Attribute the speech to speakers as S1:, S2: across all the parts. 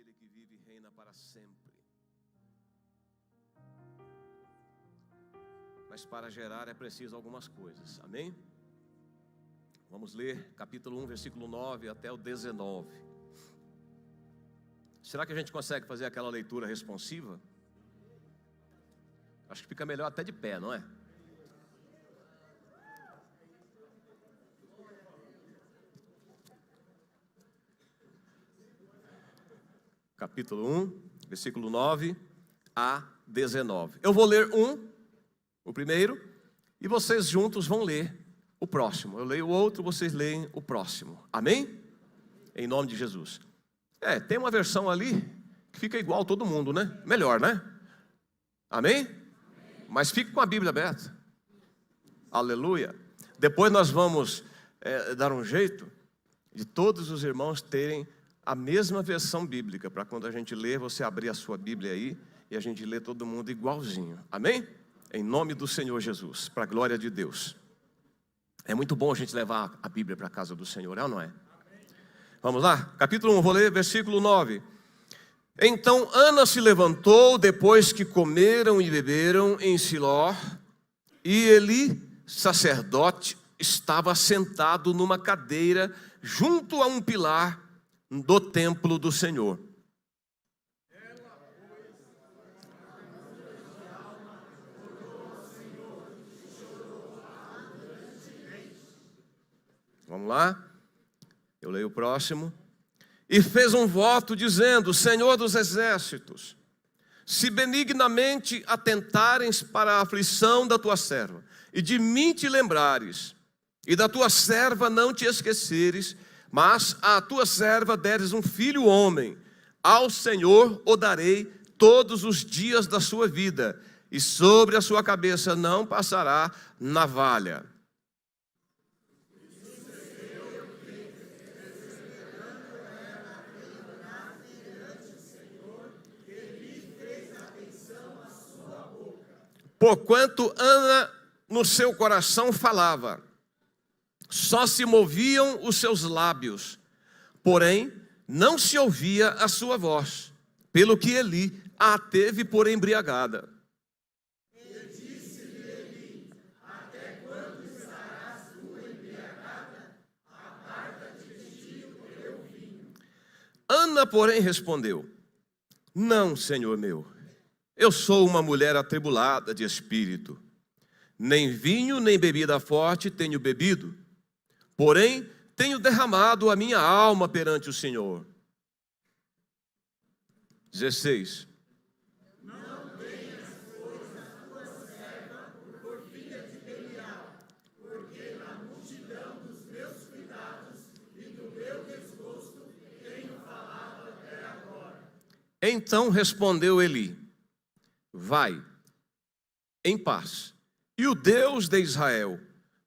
S1: daquele que vive e reina para sempre. Mas para gerar é preciso algumas coisas, amém? Vamos ler capítulo 1, versículo 9 até o 19. Será que a gente consegue fazer aquela leitura responsiva? Acho que fica melhor até de pé, não é? Capítulo 1, versículo 9 a 19. Eu vou ler o primeiro, e vocês juntos vão ler o próximo. Eu leio o outro, vocês leem o próximo. Amém? Em nome de Jesus. Tem uma versão ali que fica igual todo mundo, né? Melhor, né? Amém? Mas fique com a Bíblia aberta. Aleluia. Depois nós vamos dar um jeito de todos os irmãos terem a mesma versão bíblica, para quando a gente ler, você abrir a sua Bíblia aí e a gente lê todo mundo igualzinho. Amém? Em nome do Senhor Jesus, para a glória de Deus. É muito bom a gente levar a Bíblia para a casa do Senhor, é ou não é? Vamos lá? Capítulo 1, vou ler versículo 9. Então Ana se levantou depois que comeram e beberam em Siló, e Eli, sacerdote, estava sentado numa cadeira junto a um pilar do templo do Senhor. Vamos lá? Eu leio o próximo. E fez um voto dizendo: Senhor dos exércitos, se benignamente atentares para a aflição da tua serva, e de mim te lembrares, e da tua serva não te esqueceres, mas à tua serva deres um filho homem, ao Senhor o darei todos os dias da sua vida, e sobre a sua cabeça não passará navalha. Porquanto Ana no seu coração falava, só se moviam os seus lábios, porém não se ouvia a sua voz, pelo que Eli a teve por embriagada. E disse-lhe Eli: até quando estarás tu embriagada? Aparta-te de ti o teu vinho. Ana, porém, respondeu: não, Senhor meu, eu sou uma mulher atribulada de espírito, nem vinho nem bebida forte tenho bebido, porém tenho derramado a minha alma perante o Senhor. 16. Não tenhas, pois, a tua serva por filha de Belial, porque na multidão dos meus cuidados e do meu desgosto tenho falado até agora. Então respondeu Eli: vai, em paz, e o Deus de Israel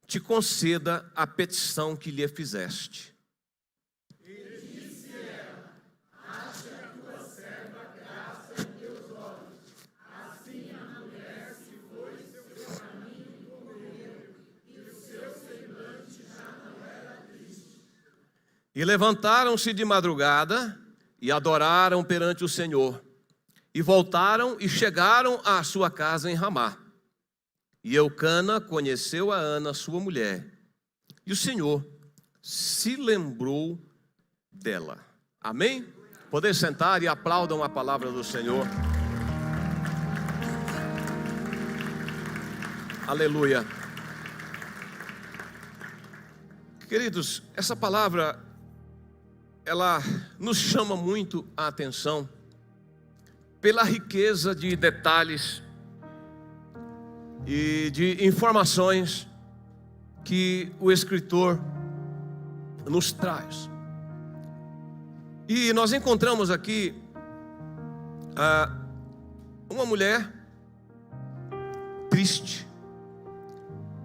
S1: te conceda a petição que lhe fizeste. E disse ela: acha a tua serva graça em teus olhos. Assim a mulher se foi seu caminho e comeu, e o seu semblante já não era triste. E levantaram-se de madrugada e adoraram perante o Senhor. E voltaram e chegaram à sua casa em Ramá. E Eucana conheceu a Ana, sua mulher, e o Senhor se lembrou dela. Amém? Poder sentar e aplaudam a palavra do Senhor. Aleluia. Queridos, essa palavra, ela nos chama muito a atenção pela riqueza de detalhes e de informações que o escritor nos traz. E nós encontramos aqui uma mulher triste,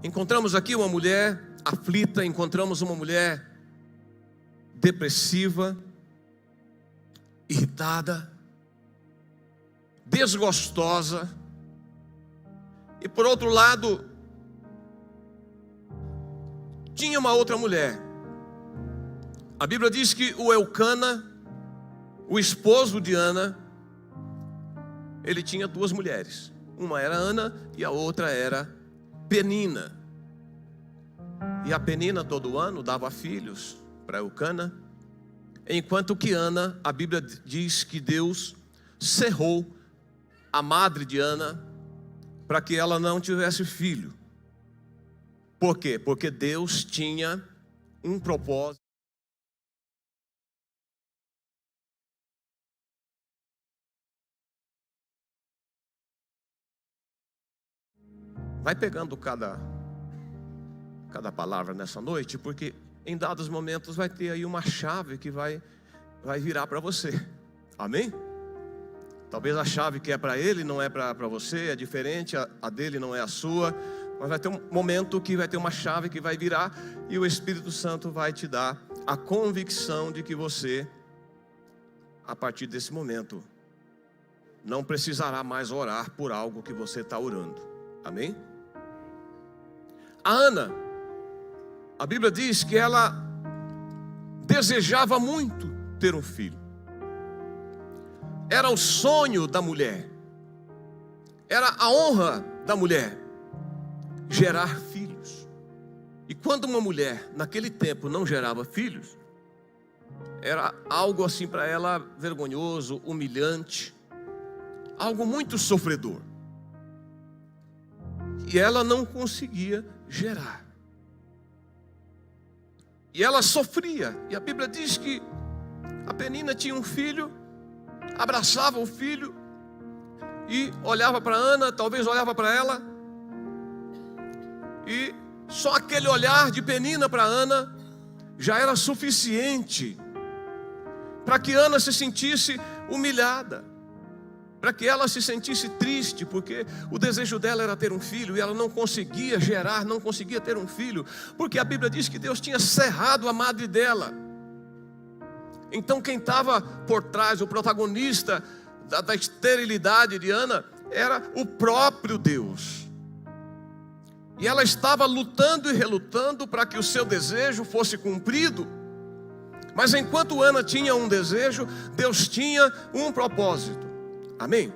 S1: encontramos aqui uma mulher aflita, encontramos uma mulher depressiva, irritada, desgostosa. E por outro lado, tinha uma outra mulher. A Bíblia diz que o Eucana,
S2: O esposo de Ana, ele tinha duas mulheres. Uma era Ana e a outra era Penina. E a Penina todo ano dava filhos para Eucana, enquanto que Ana, a Bíblia diz que Deus cerrou a madre de Ana para que ela não tivesse filho. Por quê? Porque Deus tinha um propósito. Vai pegando cada palavra nessa noite, porque em dados momentos vai ter aí uma chave que vai virar para você. Amém? Talvez a chave que é para ele não é para você, é diferente, a dele não é a sua. Mas vai ter um momento que vai ter uma chave que vai virar e o Espírito Santo vai te dar a convicção de que você, a partir desse momento, não precisará mais orar por algo que você está orando. Amém? A Ana, a Bíblia diz que ela desejava muito ter um filho. Era o sonho da mulher, era a honra da mulher, gerar filhos. E quando uma mulher naquele tempo não gerava filhos, era algo assim para ela vergonhoso, humilhante, algo muito sofredor. E ela não conseguia gerar. E ela sofria. E a Bíblia diz que a Penina tinha um filho, abraçava o filho e olhava para Ana, talvez olhava para ela, e só aquele olhar de Penina para Ana já era suficiente para que Ana se sentisse humilhada, para que ela se sentisse triste, porque o desejo dela era ter um filho e ela não conseguia gerar, não conseguia ter um filho, porque a Bíblia diz que Deus tinha cerrado a madre dela. Então quem estava por trás, o protagonista da esterilidade de Ana, era o próprio Deus. E ela estava lutando e relutando para que o seu desejo fosse cumprido. Mas enquanto Ana tinha um desejo, Deus tinha um propósito. Amém?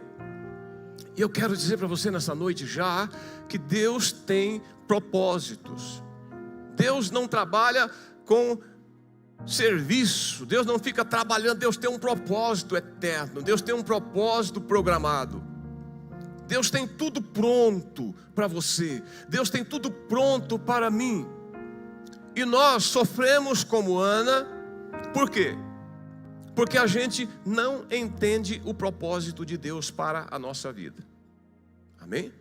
S2: E eu quero dizer para você nessa noite já que Deus tem propósitos. Deus não trabalha com serviço, Deus não fica trabalhando, Deus tem um propósito eterno, Deus tem um propósito programado. Deus tem tudo pronto para você, Deus tem tudo pronto para mim. E nós sofremos como Ana, por quê? Porque a gente não entende o propósito de Deus para a nossa vida. Amém?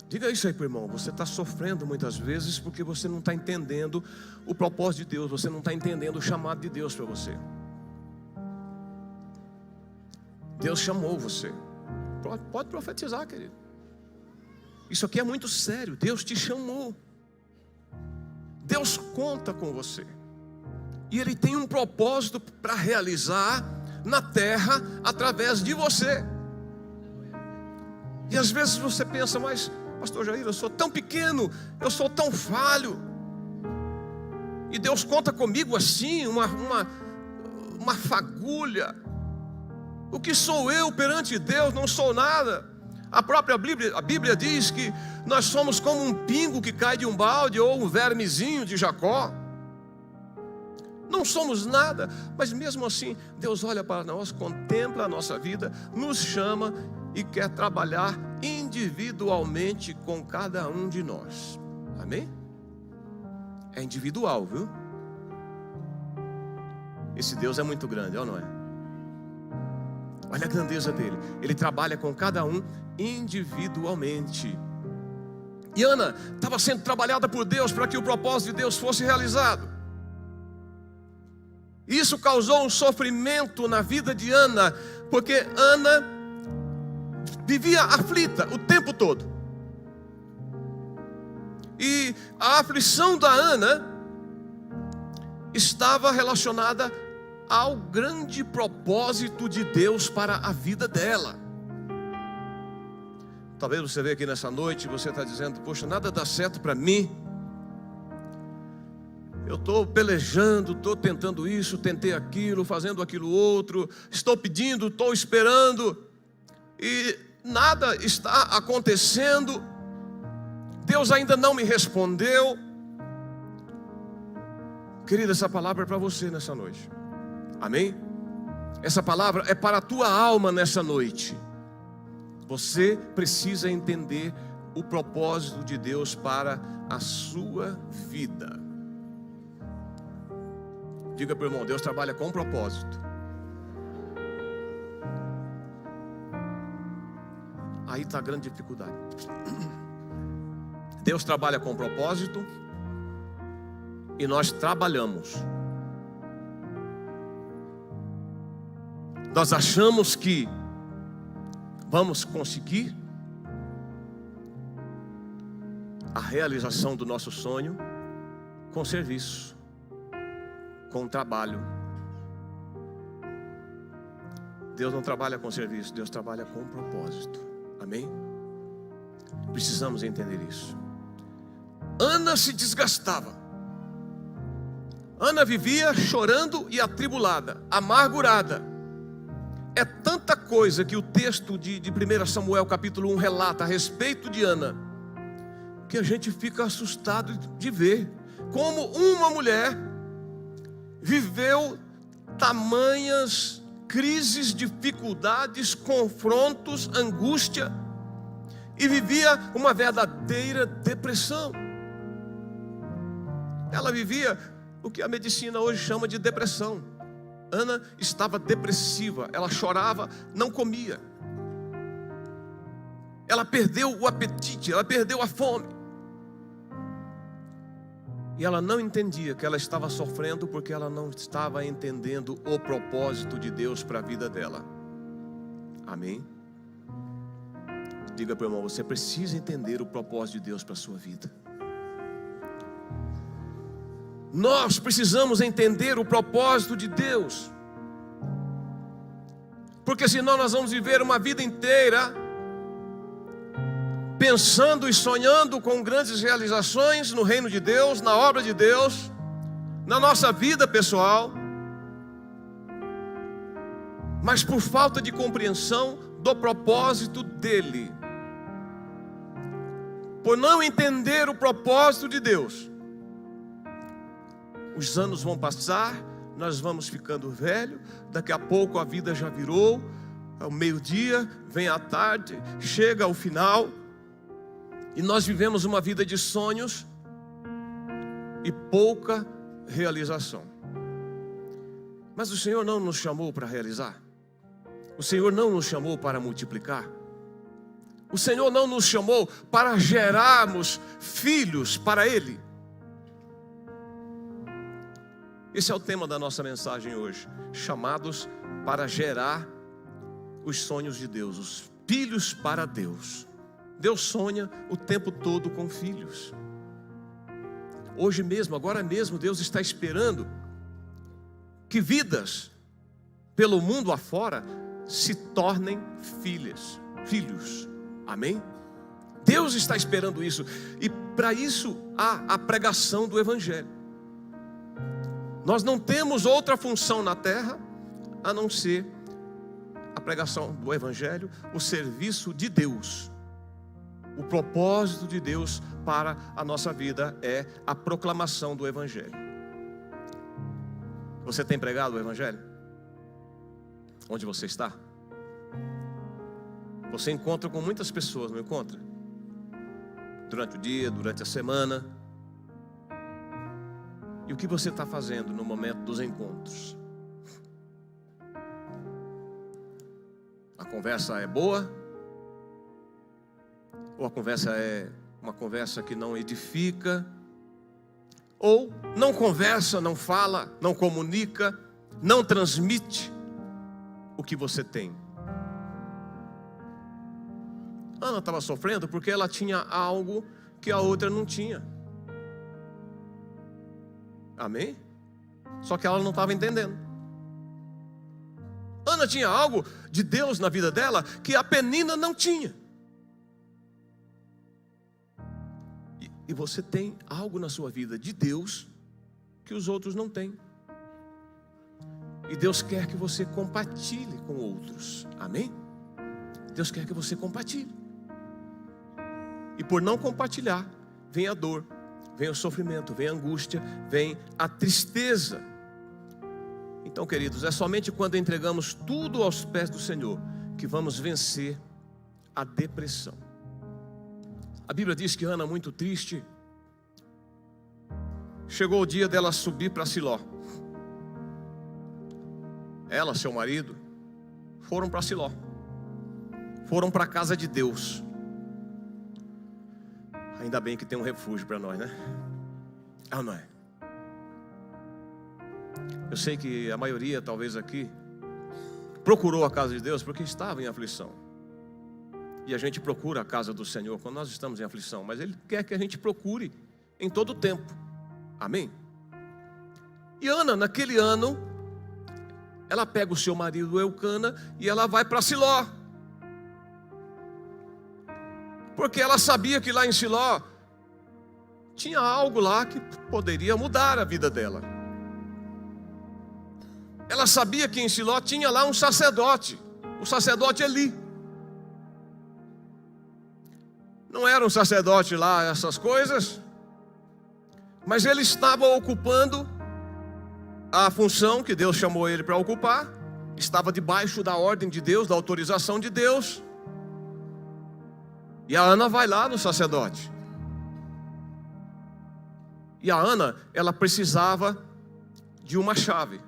S2: Diga isso aí para o irmão. Você está sofrendo muitas vezes porque você não está entendendo o propósito de Deus. Você não está entendendo o chamado de Deus para você. Deus chamou você. Pode profetizar, querido. Isso aqui é muito sério. Deus te chamou. Deus conta com você. E Ele tem um propósito para realizar na terra através de você. E às vezes você pensa, mas pastor Jair, eu sou tão pequeno, eu sou tão falho, e Deus conta comigo assim, uma fagulha. O que sou eu perante Deus? Não sou nada. A própria Bíblia diz que nós somos como um pingo que cai de um balde, ou um vermezinho de Jacó. Não somos nada, mas mesmo assim Deus olha para nós, contempla a nossa vida, nos chama e quer trabalhar individualmente com cada um de nós. Amém? É individual, viu? Esse Deus é muito grande, ou não é? Olha a grandeza dele. Ele trabalha com cada um individualmente. E Ana estava sendo trabalhada por Deus para que o propósito de Deus fosse realizado. Isso causou um sofrimento na vida de Ana, porque Ana vivia aflita o tempo todo. E a aflição da Ana estava relacionada ao grande propósito de Deus para a vida dela. Talvez você veja aqui nessa noite, você está dizendo, poxa, nada dá certo para mim. Eu estou pelejando, estou tentando isso, tentei aquilo, fazendo aquilo outro, estou pedindo, estou esperando, e nada está acontecendo. Deus ainda não me respondeu. Querida, essa palavra é para você nessa noite. Amém? Essa palavra é para a tua alma nessa noite. Você precisa entender o propósito de Deus para a sua vida. Diga para o irmão: Deus trabalha com propósito. Aí está a grande dificuldade. Deus trabalha com propósito e nós trabalhamos. Nós achamos que vamos conseguir a realização do nosso sonho com serviço, com trabalho. Deus não trabalha com serviço, Deus trabalha com propósito. Amém? Precisamos entender isso. Ana se desgastava. Ana vivia chorando e atribulada, amargurada. É tanta coisa que o texto de 1 Samuel capítulo 1 relata a respeito de Ana, que a gente fica assustado de ver como uma mulher viveu tamanhas crises, dificuldades, confrontos, angústia, e vivia uma verdadeira depressão. Ela vivia o que a medicina hoje chama de depressão. Ana estava depressiva, ela chorava, não comia. Ela perdeu o apetite, ela perdeu a fome. E ela não entendia que ela estava sofrendo porque ela não estava entendendo o propósito de Deus para a vida dela. Amém? Diga para o irmão: você precisa entender o propósito de Deus para a sua vida. Nós precisamos entender o propósito de Deus, porque senão nós vamos viver uma vida inteira pensando e sonhando com grandes realizações no reino de Deus, na obra de Deus, na nossa vida pessoal, mas por falta de compreensão do propósito dele, por não entender o propósito de Deus, os anos vão passar, nós vamos ficando velho, daqui a pouco a vida já virou, ao meio-dia, vem a tarde, chega ao final, e nós vivemos uma vida de sonhos e pouca realização. Mas o Senhor não nos chamou para realizar. O Senhor não nos chamou para multiplicar. O Senhor não nos chamou para gerarmos filhos para Ele. Esse é o tema da nossa mensagem hoje. Chamados para gerar os sonhos de Deus, os filhos para Deus. Deus sonha o tempo todo com filhos. Hoje mesmo, agora mesmo, Deus está esperando que vidas pelo mundo afora se tornem filhos. Amém? Deus está esperando isso. E para isso há a pregação do Evangelho. Nós não temos outra função na terra a não ser a pregação do Evangelho, o serviço de Deus. O propósito de Deus para a nossa vida é a proclamação do Evangelho. Você tem pregado o Evangelho? Onde você está? Você encontra com muitas pessoas, não encontra? Durante o dia, durante a semana. E o que você está fazendo no momento dos encontros? A conversa é boa? Ou a conversa é uma conversa que não edifica? Ou não conversa, não fala, não comunica, não transmite o que você tem? Ana estava sofrendo porque ela tinha algo que a outra não tinha. Amém? Só que ela não estava entendendo. Ana tinha algo de Deus na vida dela que a Penina não tinha. E você tem algo na sua vida de Deus que os outros não têm. E Deus quer que você compartilhe com outros. Amém? Deus quer que você compartilhe. E por não compartilhar, vem a dor, vem o sofrimento, vem a angústia, vem a tristeza. Então, queridos, é somente quando entregamos tudo aos pés do Senhor que vamos vencer a depressão. A Bíblia diz que Ana, muito triste, chegou o dia dela subir para Siló. Ela, seu marido, foram para Siló. Foram para a casa de Deus. Ainda bem que tem um refúgio para nós, né? Ah, não é? Eu sei que a maioria, talvez aqui, procurou a casa de Deus porque estava em aflição. E a gente procura a casa do Senhor quando nós estamos em aflição. Mas Ele quer que a gente procure em todo o tempo. Amém? E Ana, naquele ano, ela pega o seu marido Eucana e ela vai para Siló. Porque ela sabia que lá em Siló tinha algo lá que poderia mudar a vida dela. Ela sabia que em Siló tinha lá um sacerdote, o sacerdote Eli. Não era um sacerdote lá essas coisas, mas ele estava ocupando a função que Deus chamou ele para ocupar. Estava debaixo da ordem de Deus, da autorização de Deus. E a Ana vai lá no sacerdote. E a Ana, ela precisava de uma chave.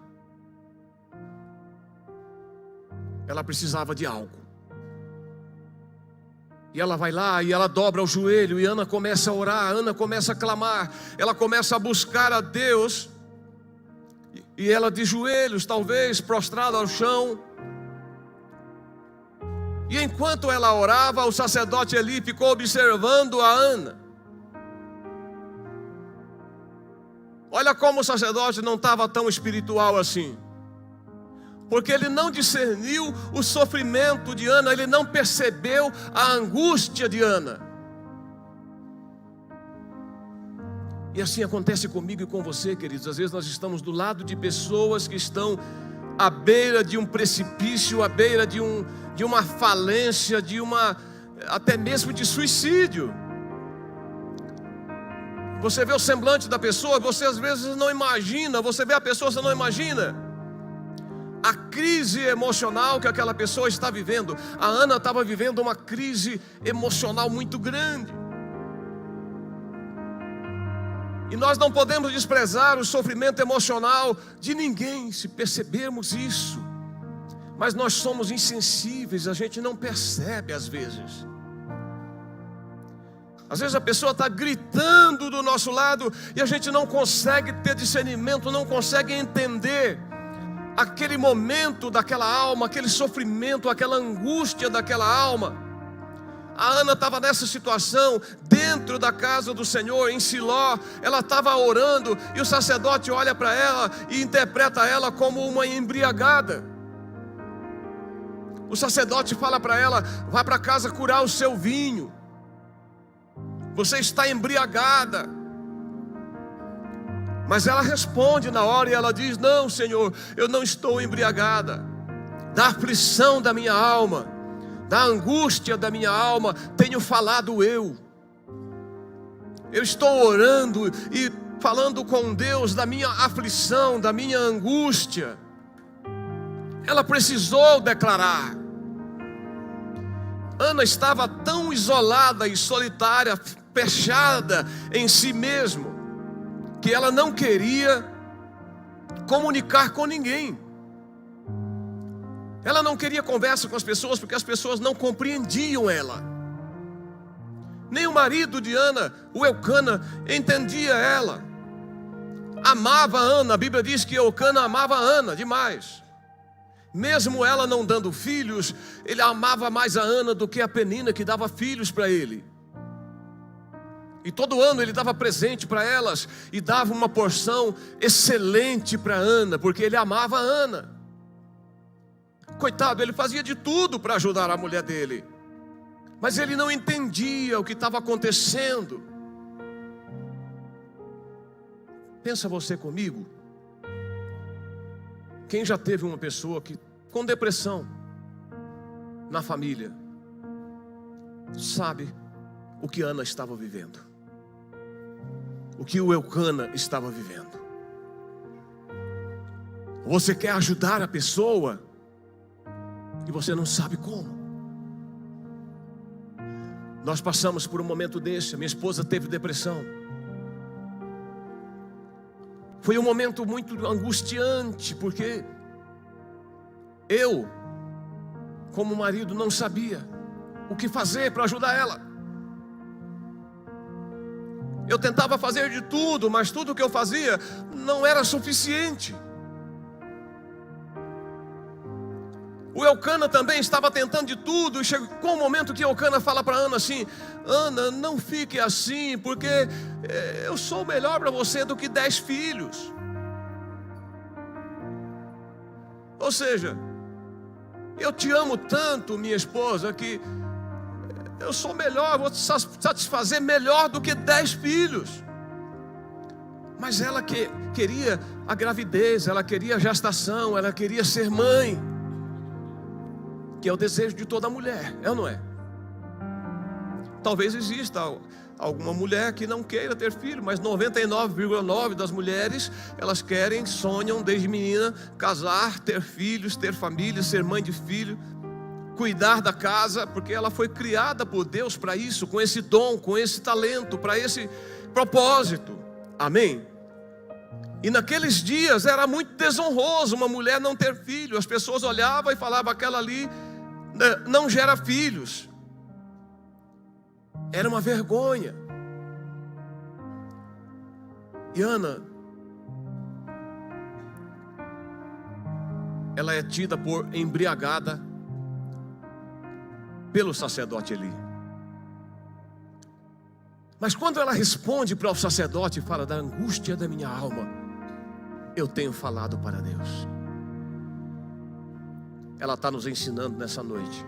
S2: Ela precisava de algo. E ela vai lá e ela dobra o joelho. E Ana começa a orar, Ana começa a clamar. Ela começa a buscar a Deus. E ela de joelhos, talvez, prostrada ao chão. E enquanto ela orava, o sacerdote Eli ficou observando a Ana. Olha como o sacerdote não estava tão espiritual assim. Porque ele não discerniu o sofrimento de Ana, ele não percebeu a angústia de Ana. E assim acontece comigo e com você, queridos. Às vezes nós estamos do lado de pessoas que estão à beira de um precipício, à beira de uma falência, até mesmo de suicídio. Você vê o semblante da pessoa, você às vezes não imagina, você vê a pessoa, você não imagina a crise emocional que aquela pessoa está vivendo. A Ana estava vivendo uma crise emocional muito grande. E nós não podemos desprezar o sofrimento emocional de ninguém, se percebermos isso. Mas nós somos insensíveis, a gente não percebe às vezes. Às vezes a pessoa está gritando do nosso lado e a gente não consegue ter discernimento, não consegue entender aquele momento daquela alma, aquele sofrimento, aquela angústia daquela alma. A Ana estava nessa situação, dentro da casa do Senhor, em Siló. Ela estava orando e o sacerdote olha para ela e interpreta ela como uma embriagada. O sacerdote fala para ela: vá para casa curar o seu vinho, você está embriagada. Mas ela responde na hora e ela diz: não, Senhor, eu não estou embriagada. Da aflição da minha alma, da angústia da minha alma, tenho falado eu. Eu estou orando e falando com Deus da minha aflição, da minha angústia. Ela precisou declarar. Ana estava tão isolada e solitária, fechada em si mesma, que ela não queria comunicar com ninguém. Ela não queria conversa com as pessoas, porque as pessoas não compreendiam ela. Nem o marido de Ana, o Eucana, entendia ela. Amava Ana, a Bíblia diz que Eucana amava Ana demais. Mesmo ela não dando filhos, ele amava mais a Ana do que a Penina, que dava filhos para ele. E todo ano ele dava presente para elas e dava uma porção excelente para Ana, porque ele amava a Ana. Coitado, ele fazia de tudo para ajudar a mulher dele, mas ele não entendia o que estava acontecendo. pensa você comigo. Quem já teve uma pessoa com depressão na família, sabe o que Ana estava vivendo, o que o Eucana estava vivendo. Você quer ajudar a pessoa e você não sabe como. Nós passamos por um momento desse. A minha esposa teve depressão. Foi um momento muito angustiante, porque eu, como marido, não sabia o que fazer para ajudar ela. Eu tentava fazer de tudo, mas tudo que eu fazia não era suficiente. O Eucana também estava tentando de tudo, e chegou um momento que Eucana fala para Ana assim: Ana, não fique assim, porque eu sou melhor para você do que 10 filhos. Ou seja, eu te amo tanto, minha esposa, que eu sou melhor, vou te satisfazer melhor do que 10 filhos. Mas ela queria a gravidez, ela queria a gestação, ela queria ser mãe, que é o desejo de toda mulher, é ou não é? Talvez exista alguma mulher que não queira ter filho, mas 99,9% das mulheres, elas sonham desde menina, casar, ter filhos, ter família, ser mãe de filho, cuidar da casa, porque ela foi criada por Deus para isso, com esse dom, com esse talento, para esse propósito, amém? E naqueles dias era muito desonroso uma mulher não ter filho. As pessoas olhavam e falavam: aquela ali não gera filhos. Era uma vergonha. E Ana, ela é tida por embriagada pelo sacerdote Eli. Mas quando ela responde para o sacerdote e fala da angústia da minha alma, eu tenho falado para Deus. Ela está nos ensinando nessa noite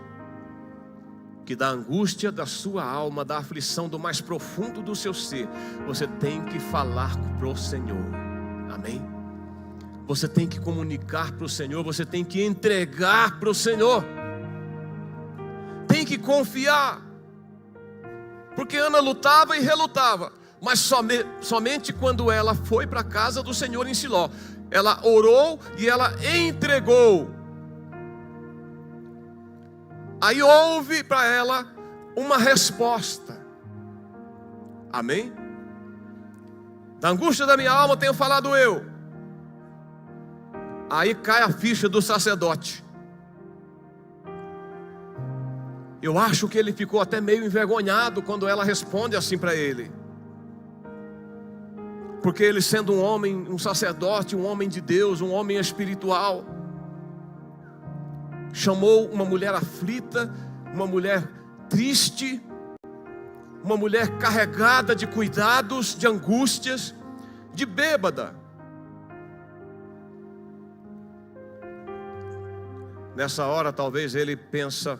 S2: que da angústia da sua alma, da aflição do mais profundo do seu ser, você tem que falar para o Senhor, amém? Você tem que comunicar para o Senhor, você tem que entregar para o Senhor, tem que confiar, porque Ana lutava e relutava, mas somente quando ela foi para a casa do Senhor em Siló, ela orou e ela entregou. Aí houve para ela uma resposta, amém? Da angústia da minha alma tenho falado eu. Aí cai a ficha do sacerdote. Eu acho que ele ficou até meio envergonhado quando ela responde assim para ele, porque ele, sendo um homem, um sacerdote, um homem de Deus, um homem espiritual, chamou uma mulher aflita, uma mulher triste, uma mulher carregada de cuidados, de angústias, de bêbada. Nessa hora talvez ele pensa: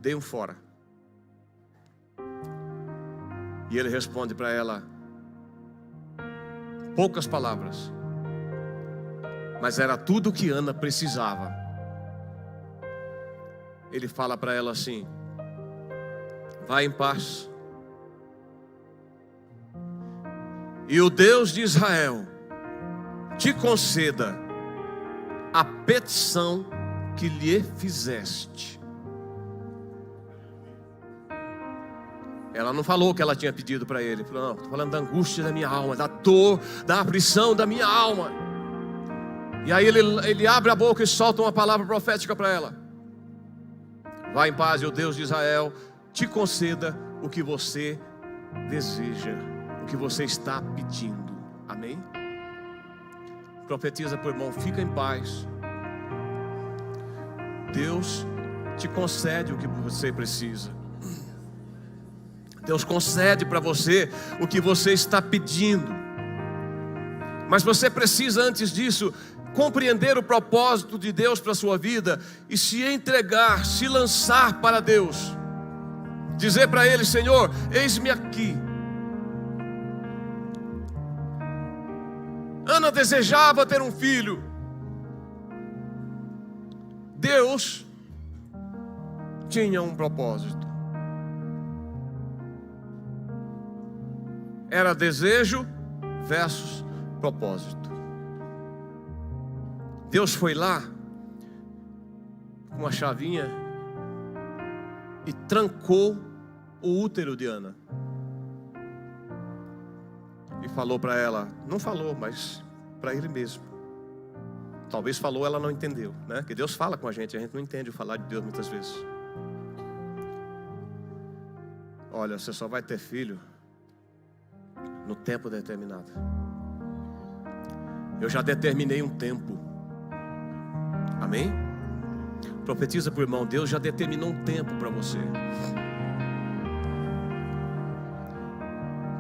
S2: dei um fora. E ele responde para ela, poucas palavras, mas era tudo o que Ana precisava. Ele fala para ela assim: vá em paz, e o Deus de Israel te conceda a petição que lhe fizeste. Ela não falou o que ela tinha pedido para ele. Falou: não, estou falando da angústia da minha alma, da dor, da aflição da minha alma. E aí ele abre a boca e solta uma palavra profética para ela: vá em paz, e o Deus de Israel te conceda o que você deseja, o que você está pedindo, amém? Profetiza para o irmão: fica em paz, Deus te concede o que você precisa. Deus concede para você o que você está pedindo. Mas você precisa, antes disso, compreender o propósito de Deus para a sua vida e se entregar, se lançar para Deus. Dizer para Ele: Senhor, eis-me aqui. Ana desejava ter um filho. Deus tinha um propósito. Era desejo versus propósito. Deus foi lá com a chavinha e trancou o útero de Ana. E falou para ela, não falou, mas para ele mesmo. Talvez falou, ela não entendeu, né? Que Deus fala com a gente não entende o falar de Deus muitas vezes. Olha, você só vai ter filho no tempo determinado. Eu já determinei um tempo. Amém? Profetiza para o irmão, Deus já determinou um tempo para você.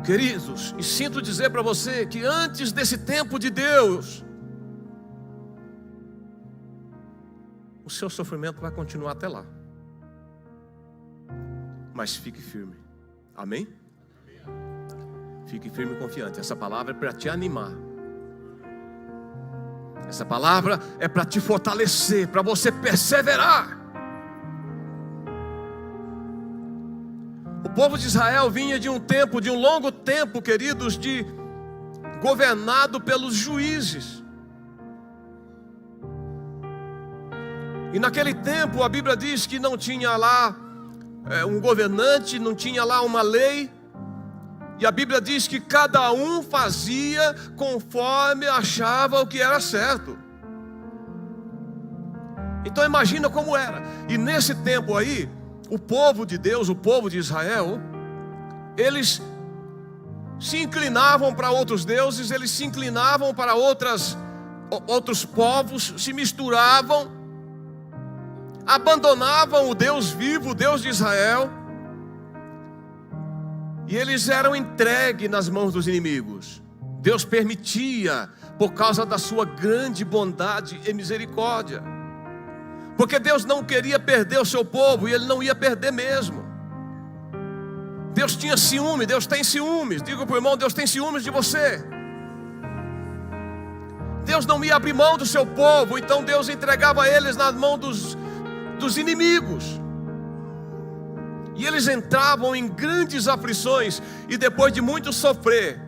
S2: Queridos, e sinto dizer para você que antes desse tempo de Deus, o seu sofrimento vai continuar até lá. Mas fique firme. Amém? Fique firme e confiante. Essa palavra é para te animar. Essa palavra é para te fortalecer, para você perseverar. O povo de Israel vinha de um tempo, de um longo tempo, queridos, governado pelos juízes. E naquele tempo a Bíblia diz que não tinha lá um governante, não tinha lá uma lei. E a Bíblia diz que cada um fazia conforme achava o que era certo. Então imagina como era. E nesse tempo aí, o povo de Deus, o povo de Israel, eles se inclinavam para outros deuses, eles se inclinavam para outros povos, se misturavam, abandonavam o Deus vivo, o Deus de Israel, e eles eram entregues nas mãos dos inimigos. Deus permitia, por causa da sua grande bondade e misericórdia, porque Deus não queria perder o seu povo, e Ele não ia perder mesmo. Deus tinha ciúme, Deus tem ciúmes. Diga para o irmão, Deus tem ciúmes de você. Deus não ia abrir mão do seu povo, então Deus entregava eles nas mãos dos inimigos. E eles entravam em grandes aflições, e depois de muito sofrer,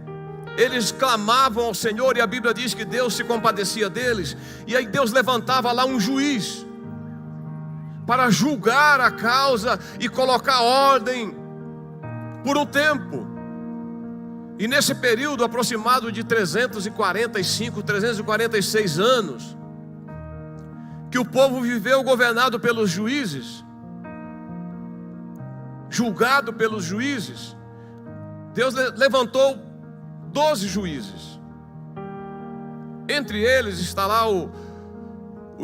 S2: eles clamavam ao Senhor, e a Bíblia diz que Deus se compadecia deles. E aí Deus levantava lá um juiz para julgar a causa e colocar ordem por um tempo. E nesse período aproximado de 346 anos, que o povo viveu governado pelos juízes, julgado pelos juízes, Deus levantou 12 juízes. Entre eles está lá o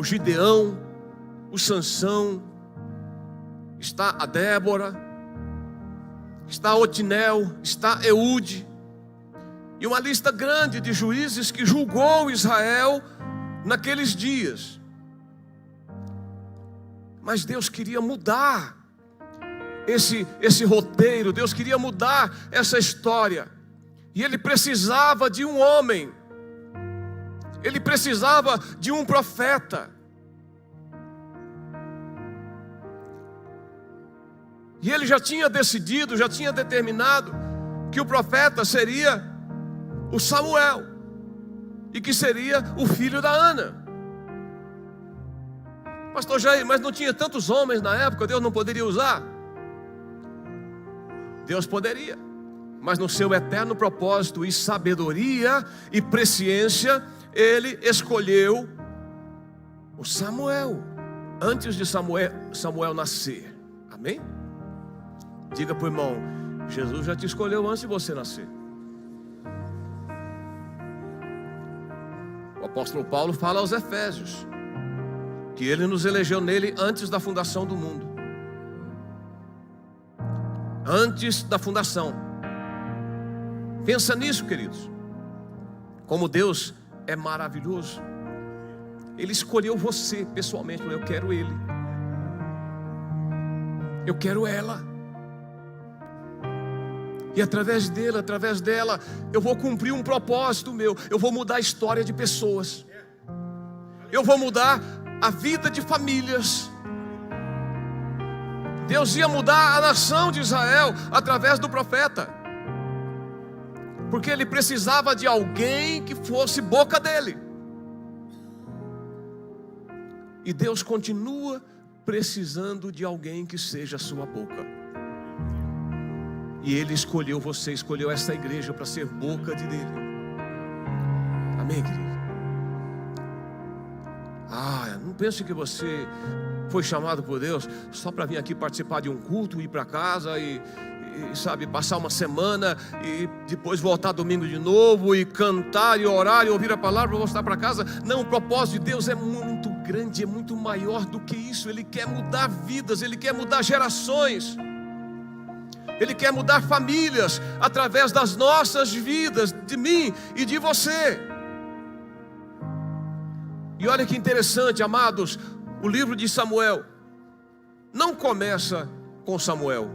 S2: Gideão, o Sansão, está a Débora, está Otinel, está Eude, e uma lista grande de juízes que julgou Israel naqueles dias. Mas Deus queria mudar esse roteiro, Deus queria mudar essa história, e Ele precisava de um homem, Ele precisava de um profeta. E Ele já tinha decidido, já tinha determinado que o profeta seria o Samuel, e que seria o filho da Ana. Pastor Jair, mas não tinha tantos homens na época, Deus não poderia usar? Deus poderia, mas no seu eterno propósito e sabedoria e presciência, Ele escolheu o Samuel, antes de Samuel nascer. Amém? Diga para o irmão, Jesus já te escolheu antes de você nascer. O apóstolo Paulo fala aos Efésios que Ele nos elegeu nele antes da fundação do mundo. Antes da fundação. Pensa nisso, queridos. Como Deus é maravilhoso. Ele escolheu você pessoalmente. Eu quero ele, eu quero ela. E através dele, através dela, eu vou cumprir um propósito meu. Eu vou mudar a história de pessoas. Eu vou mudar a vida de famílias. Deus ia mudar a nação de Israel através do profeta, porque ele precisava de alguém que fosse boca dele. E Deus continua precisando de alguém que seja a sua boca. E Ele escolheu você, escolheu essa igreja para ser boca de dele. Amém, querido? Não pense que você foi chamado por Deus só para vir aqui participar de um culto, ir para casa e sabe, passar uma semana e depois voltar domingo de novo e cantar e orar e ouvir a palavra para voltar para casa. Não, o propósito de Deus é muito grande, é muito maior do que isso. Ele quer mudar vidas, Ele quer mudar gerações, Ele quer mudar famílias através das nossas vidas, de mim e de você. E olha que interessante, amados, o livro de Samuel não começa com Samuel.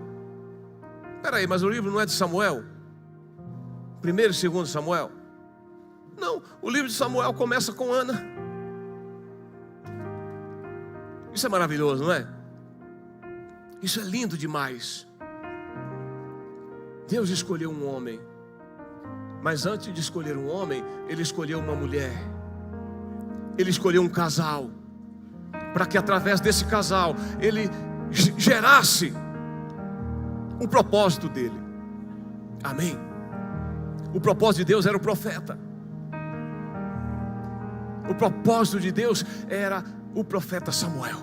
S2: Espera aí, mas o livro não é de Samuel? 1º e 2º Samuel? Não, o livro de Samuel começa com Ana. Isso é maravilhoso, não é? Isso é lindo demais. Deus escolheu um homem, mas antes de escolher um homem, Ele escolheu uma mulher. Ele escolheu um casal, para que através desse casal Ele gerasse o propósito dele. Amém? O propósito de Deus era o profeta. O propósito de Deus era o profeta Samuel.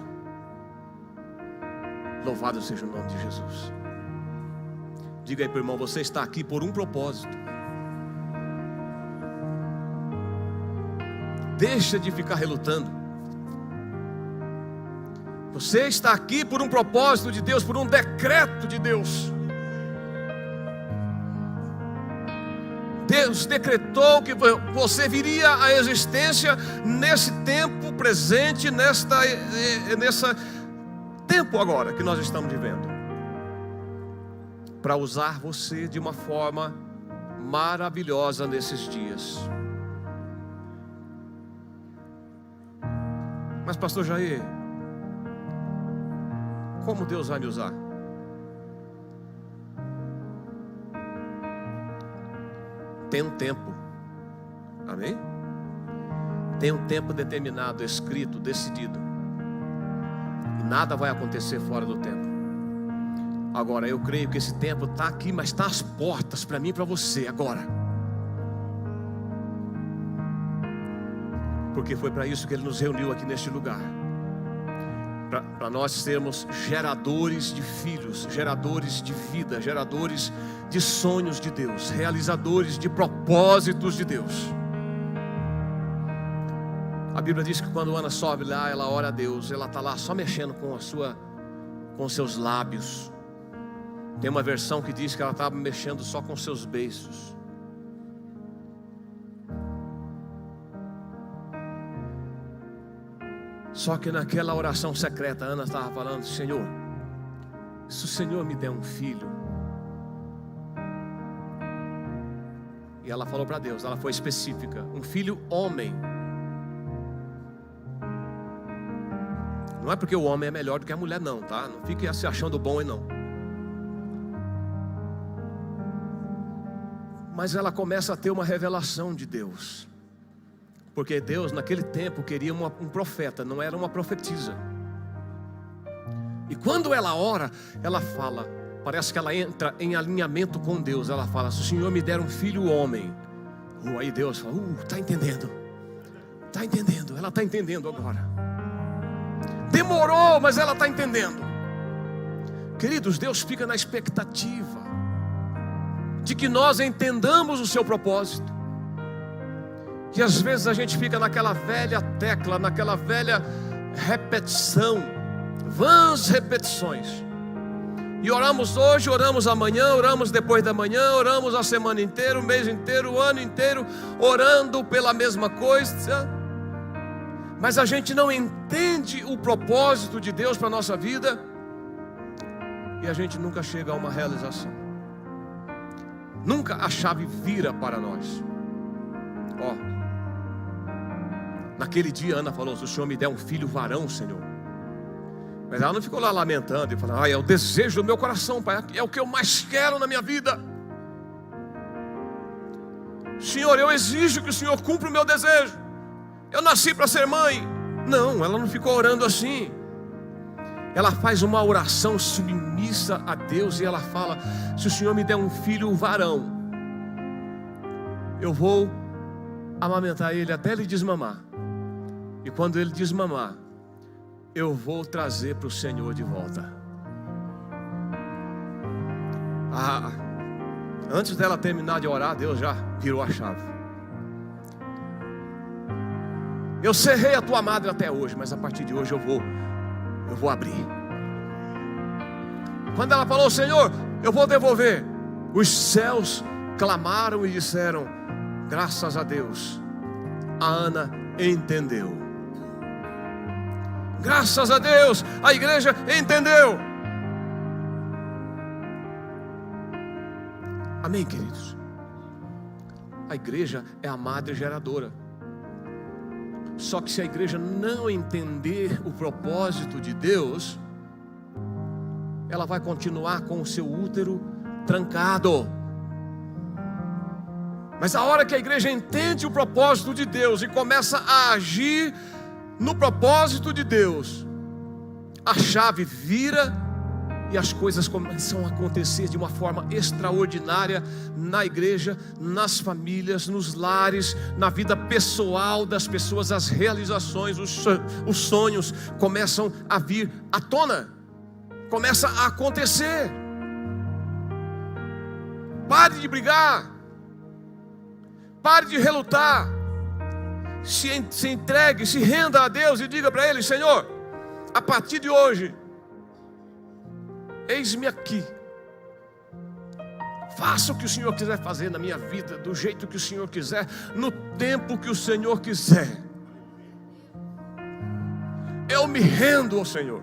S2: Louvado seja o nome de Jesus. Diga aí para o irmão, você está aqui por um propósito. Deixa de ficar relutando. Você está aqui por um propósito de Deus, por um decreto de Deus. Deus decretou que você viria à existência nesse tempo presente, nesse tempo agora que nós estamos vivendo, para usar você de uma forma maravilhosa nesses dias. Mas pastor Jair, como Deus vai me usar? Tem um tempo. Amém? Tem um tempo determinado, escrito, decidido. E nada vai acontecer fora do tempo. Agora, eu creio que esse tempo está aqui, mas está às portas para mim e para você agora. Porque foi para isso que Ele nos reuniu aqui neste lugar. Para nós sermos geradores de filhos, geradores de vida, geradores de sonhos de Deus, realizadores de propósitos de Deus. A Bíblia diz que quando Ana sobe lá, ela ora a Deus, ela está lá só mexendo com os seus lábios. Tem uma versão que diz que ela estava mexendo só com seus beiços. Só que naquela oração secreta, Ana estava falando: Senhor, se o Senhor me der um filho. E ela falou para Deus, ela foi específica: um filho homem. Não é porque o homem é melhor do que a mulher, não, tá? Não fique se achando bom aí, não. Mas ela começa a ter uma revelação de Deus. Porque Deus naquele tempo queria um profeta, não era uma profetisa. E quando ela ora, ela fala, parece que ela entra em alinhamento com Deus. Ela fala: se o Senhor me der um filho homem. Aí Deus fala: está entendendo. Está entendendo, ela está entendendo agora. Demorou, mas ela está entendendo. Queridos, Deus fica na expectativa de que nós entendamos o seu propósito. Que às vezes a gente fica naquela velha tecla, naquela velha repetição, vãs repetições. E oramos hoje, oramos amanhã, oramos depois da manhã, oramos a semana inteira, o mês inteiro, o ano inteiro, orando pela mesma coisa. Mas a gente não entende o propósito de Deus para a nossa vida. E a gente nunca chega a uma realização. Nunca a chave vira para nós. Ó, naquele dia Ana falou: se o Senhor me der um filho varão, Senhor. Mas ela não ficou lá lamentando e falando: é o desejo do meu coração, Pai, é o que eu mais quero na minha vida. Senhor, eu exijo que o Senhor cumpra o meu desejo. Eu nasci para ser mãe. Não, ela não ficou orando assim. Ela faz uma oração submissa a Deus e ela fala: se o Senhor me der um filho varão, eu vou amamentar ele até ele desmamar. E quando ele desmamar, eu vou trazer para o Senhor de volta. Antes dela terminar de orar, Deus já virou a chave. Eu cerrei a tua madre até hoje, mas a partir de hoje eu vou abrir. Quando ela falou: Senhor, eu vou devolver, os céus clamaram e disseram: graças a Deus, a Ana entendeu. Graças a Deus, a igreja entendeu. Amém, queridos? A igreja é a madre geradora. Só que se a igreja não entender o propósito de Deus, ela vai continuar com o seu útero trancado. Mas a hora que a igreja entende o propósito de Deus e começa a agir no propósito de Deus, a chave vira e as coisas começam a acontecer de uma forma extraordinária na igreja, nas famílias, nos lares, na vida pessoal das pessoas. As realizações, os sonhos começam a vir à tona, começa a acontecer. Pare de brigar, pare de relutar, se entregue, se renda a Deus e diga para Ele: Senhor, a partir de hoje, eis-me aqui. Faça o que o Senhor quiser fazer na minha vida, do jeito que o Senhor quiser, no tempo que o Senhor quiser. Eu me rendo ao Senhor.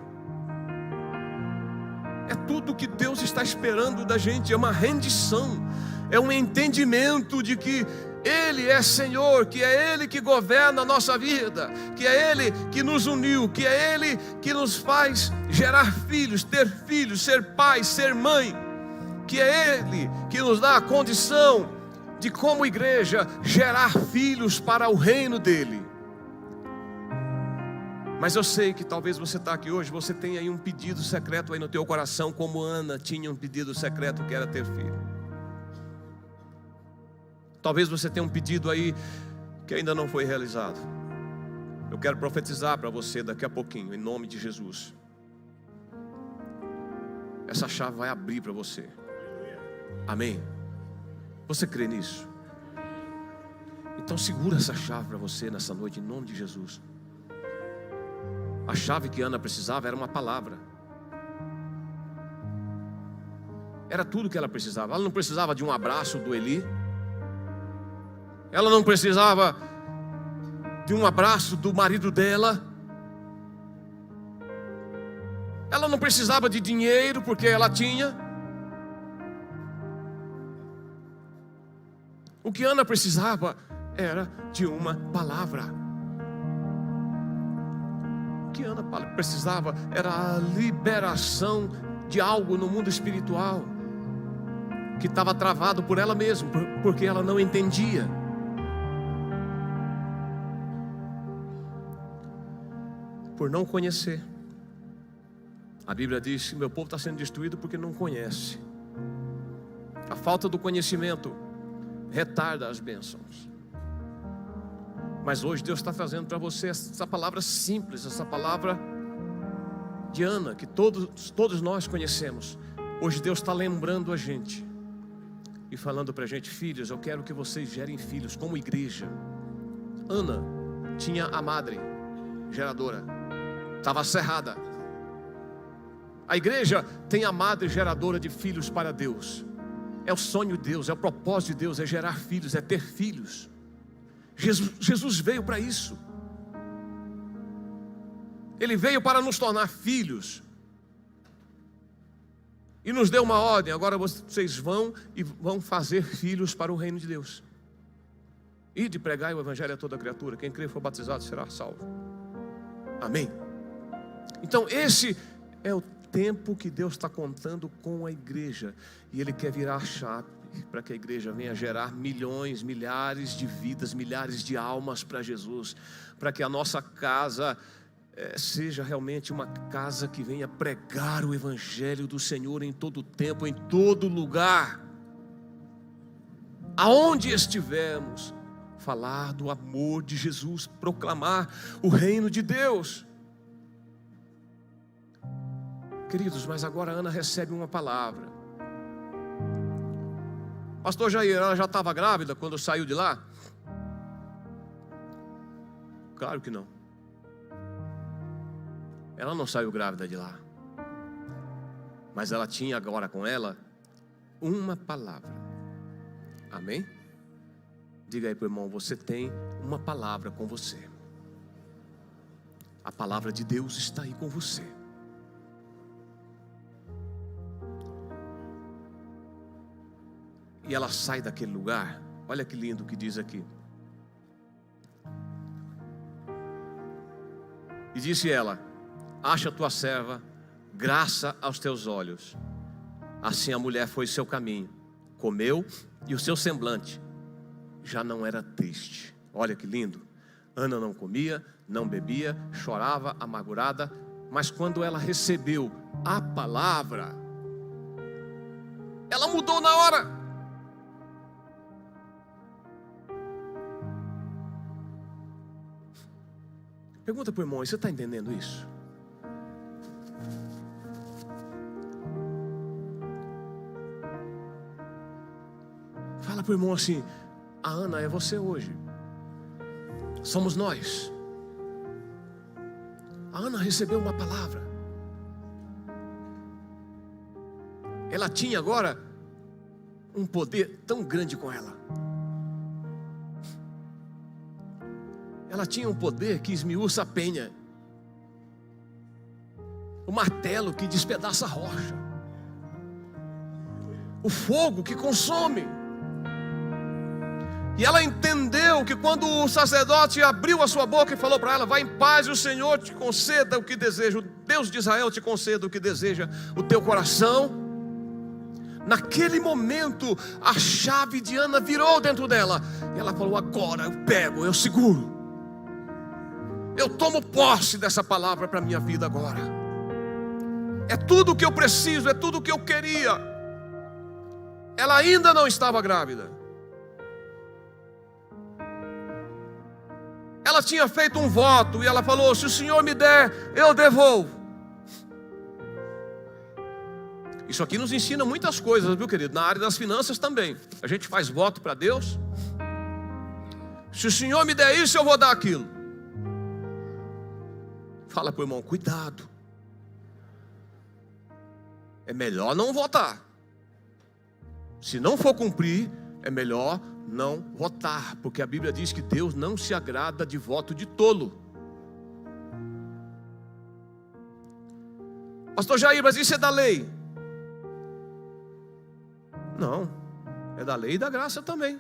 S2: É tudo que Deus está esperando da gente, é uma rendição, é um entendimento de que Ele é Senhor, que é Ele que governa a nossa vida, que é Ele que nos uniu, que é Ele que nos faz gerar filhos, ter filhos, ser pai, ser mãe, que é Ele que nos dá a condição de, como igreja, gerar filhos para o reino dEle. Mas eu sei que talvez você está aqui hoje, você tem aí um pedido secreto aí no teu coração, como Ana tinha um pedido secreto que era ter filho. Talvez você tenha um pedido aí que ainda não foi realizado. Eu quero profetizar para você daqui a pouquinho, em nome de Jesus. Essa chave vai abrir para você. Amém? Você crê nisso? Então segura essa chave para você nessa noite, em nome de Jesus. A chave que Ana precisava era uma palavra. Era tudo que ela precisava. Ela não precisava de um abraço do Eli. Ela não precisava de um abraço do marido dela. Ela não precisava de dinheiro, porque ela tinha. O que Ana precisava era de uma palavra. O que Ana precisava era a liberação de algo no mundo espiritual que estava travado por ela mesma, porque ela não entendia. Por não conhecer. A Bíblia diz que meu povo está sendo destruído porque não conhece. A falta do conhecimento retarda as bênçãos. Mas hoje Deus está trazendo para você essa palavra simples, essa palavra de Ana, que todos nós conhecemos. Hoje Deus está lembrando a gente e falando para a gente: filhos, eu quero que vocês gerem filhos como igreja. Ana tinha a madre geradora, estava cerrada. A igreja tem a madre geradora de filhos para Deus. É o sonho de Deus, é o propósito de Deus, é gerar filhos, é ter filhos. Jesus veio para isso. Ele veio para nos tornar filhos. E nos deu uma ordem: agora vocês vão e vão fazer filhos para o reino de Deus. E de pregar o evangelho a toda criatura. Quem crer e for batizado será salvo. Amém? Então esse é o tempo que Deus está contando com a igreja. E Ele quer virar a chave para que a igreja venha gerar milhões, milhares de vidas, milhares de almas para Jesus. Para que a nossa casa seja realmente uma casa que venha pregar o evangelho do Senhor em todo tempo, em todo lugar. Aonde estivermos, falar do amor de Jesus, proclamar o reino de Deus. Queridos, mas agora a Ana recebe uma palavra. Pastor Jair, ela já estava grávida quando saiu de lá? Claro que não. Ela não saiu grávida de lá. Mas ela tinha agora com ela uma palavra. Amém? Diga aí para o irmão: você tem uma palavra com você. A palavra de Deus está aí com você. E ela sai daquele lugar. Olha que lindo que diz aqui. E disse ela: acha tua serva graça aos teus olhos. Assim a mulher foi seu caminho, comeu, e o seu semblante já não era triste. Olha que lindo. Ana não comia, não bebia, chorava amargurada, mas quando ela recebeu a palavra, ela mudou na hora. Pergunta para o irmão: você está entendendo isso? Fala para o irmão assim: a Ana é você hoje. Somos nós. A Ana recebeu uma palavra. Ela tinha agora um poder tão grande com ela. Ela tinha um poder que esmiuça a penha, o martelo que despedaça a rocha, o fogo que consome. E ela entendeu que quando o sacerdote abriu a sua boca e falou para ela: vai em paz e o Senhor te conceda o que deseja, o Deus de Israel te conceda o que deseja o teu coração. Naquele momento a chave de Ana virou dentro dela. E ela falou: agora eu pego, eu seguro, eu tomo posse dessa palavra para a minha vida agora. É tudo o que eu preciso, é tudo o que eu queria. Ela ainda não estava grávida. Ela tinha feito um voto e ela falou: se o Senhor me der, eu devolvo. Isso aqui nos ensina muitas coisas, viu, querido? Na área das finanças também. A gente faz voto para Deus. Se o Senhor me der isso, eu vou dar aquilo. Fala para o irmão: cuidado. É melhor não votar. Se não for cumprir, é melhor não votar, porque a Bíblia diz que Deus não se agrada de voto de tolo. Pastor Jair, mas isso é da lei? Não, é da lei e da graça também.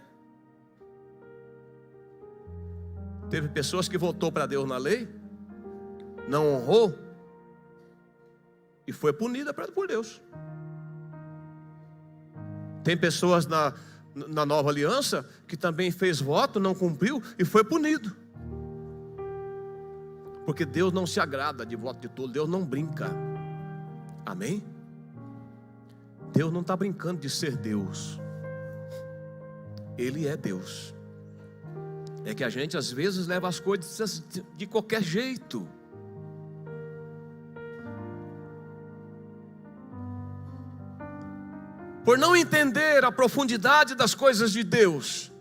S2: Teve pessoas que votou para Deus na lei, não honrou e foi punida por Deus. Tem pessoas na nova aliança que também fez voto, não cumpriu e foi punido. Porque Deus não se agrada de voto de tolo. Deus não brinca. Amém? Deus não está brincando de ser Deus. Ele é Deus. É que a gente às vezes leva as coisas de qualquer jeito. Por não entender a profundidade das coisas de Deus.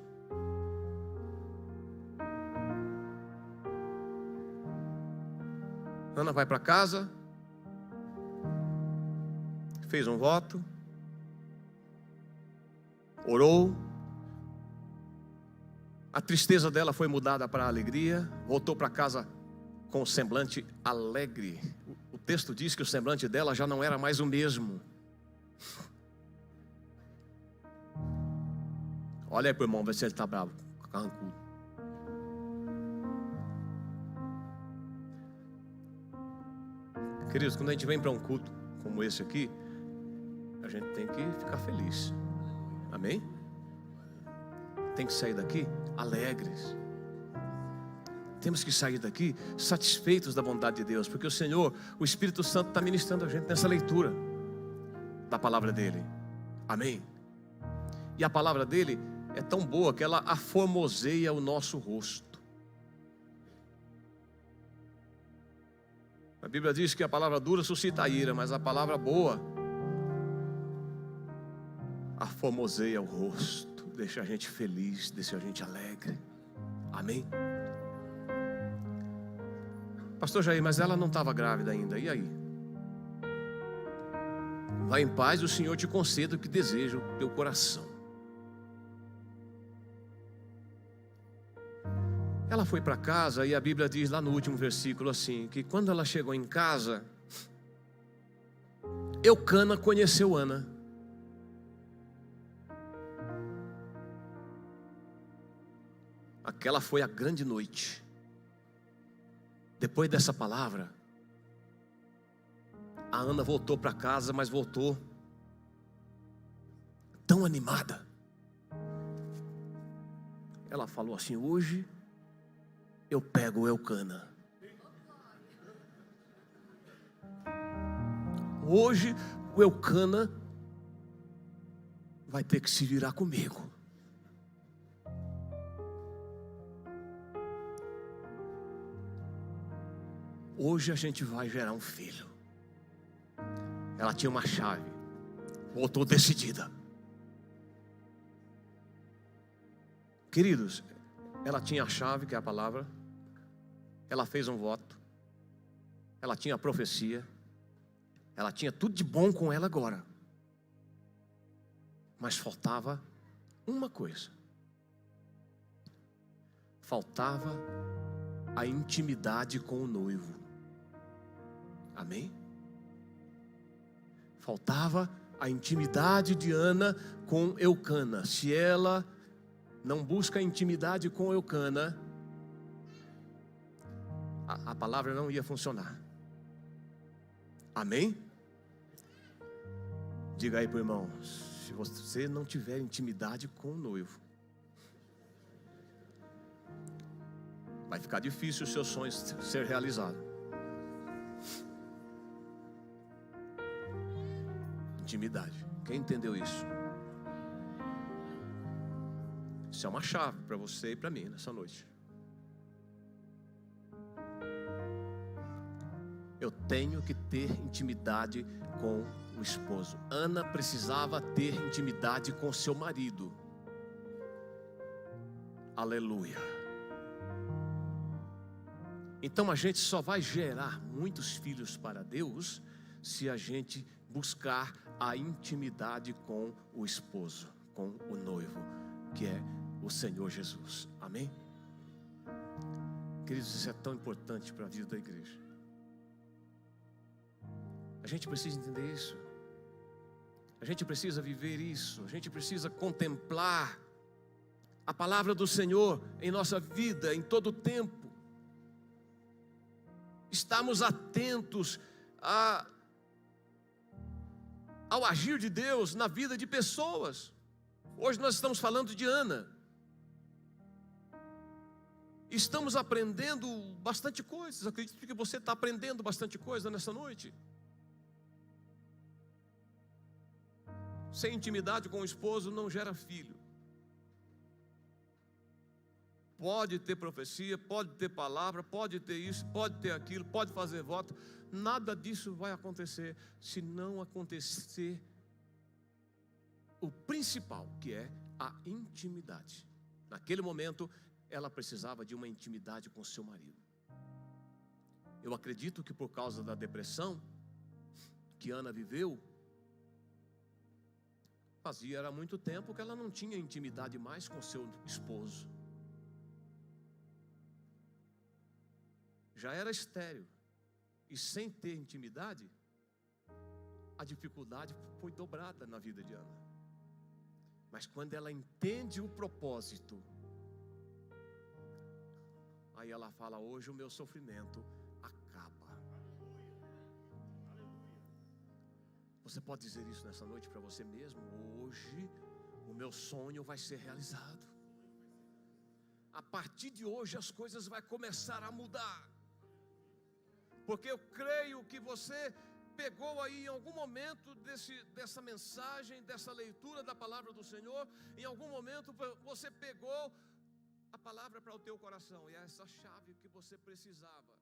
S2: Ana vai para casa, fez um voto, orou, a tristeza dela foi mudada para a alegria, voltou para casa com o semblante alegre. O texto diz que o semblante dela já não era mais o mesmo. Olha aí pro irmão, vê se ele está bravo, carrancudo. Queridos, quando a gente vem para um culto como esse aqui, a gente tem que ficar feliz. Amém? Tem que sair daqui alegres. Temos que sair daqui satisfeitos da bondade de Deus, porque o Senhor, o Espírito Santo está ministrando a gente nessa leitura da palavra dele. Amém? E a palavra dele é tão boa que ela aformoseia o nosso rosto. A Bíblia diz que a palavra dura suscita a ira, mas a palavra boa aformoseia o rosto, deixa a gente feliz, deixa a gente alegre. Amém? Pastor Jair, mas ela não estava grávida ainda, e aí? Vai em paz, o Senhor te conceda o que deseja o teu coração. Ela foi para casa e a Bíblia diz lá no último versículo assim, que quando ela chegou em casa, Eucana conheceu Ana. Aquela foi a grande noite. Depois dessa palavra, a Ana voltou para casa, mas voltou tão animada. Ela falou assim: hoje eu pego o Eucana. Hoje o Eucana vai ter que se virar comigo. Hoje a gente vai gerar um filho. Ela tinha uma chave, voltou decidida. Queridos, ela tinha a chave, que é a palavra. Ela fez um voto. Ela tinha a profecia. Ela tinha tudo de bom com ela agora. Mas faltava uma coisa. Faltava a intimidade com o noivo. Amém? Faltava a intimidade de Ana com Eucana. Se ela não busca intimidade com Eucana, a palavra não ia funcionar. Amém? Diga aí para o irmão: se você não tiver intimidade com o noivo, vai ficar difícil os seus sonhos ser realizados. Intimidade. Quem entendeu isso? Isso é uma chave para você e para mim nessa noite. Eu tenho que ter intimidade com o esposo. Ana precisava ter intimidade com seu marido. Aleluia. Então a gente só vai gerar muitos filhos para Deus se a gente buscar a intimidade com o esposo, com o noivo, que é o Senhor Jesus. Amém? Queridos, isso é tão importante para a vida da igreja. A gente precisa entender isso. A gente precisa viver isso. A gente precisa contemplar a palavra do Senhor em nossa vida, em todo o tempo. Estamos atentos ao agir de Deus na vida de pessoas. Hoje nós estamos falando de Ana. Estamos aprendendo bastante coisas. Acredito que você está aprendendo bastante coisa nessa noite. Sem intimidade com o esposo não gera filho. Pode ter profecia, pode ter palavra, pode ter isso, pode ter aquilo, pode fazer voto. Nada disso vai acontecer se não acontecer o principal, que é a intimidade. Naquele momento, ela precisava de uma intimidade com seu marido. Eu acredito que por causa da depressão que Ana viveu, era muito tempo que ela não tinha intimidade mais com seu esposo. Já era estéril. E sem ter intimidade, a dificuldade foi dobrada na vida de Ana. Mas quando ela entende o propósito, aí ela fala: hoje o meu sofrimento acaba. Você pode dizer isso nessa noite para você mesmo: hoje o meu sonho vai ser realizado. A partir de hoje as coisas vão começar a mudar. Porque eu creio que você pegou aí em algum momento dessa mensagem, dessa leitura da palavra do Senhor, em algum momento você pegou a palavra para o teu coração, e é essa chave que você precisava.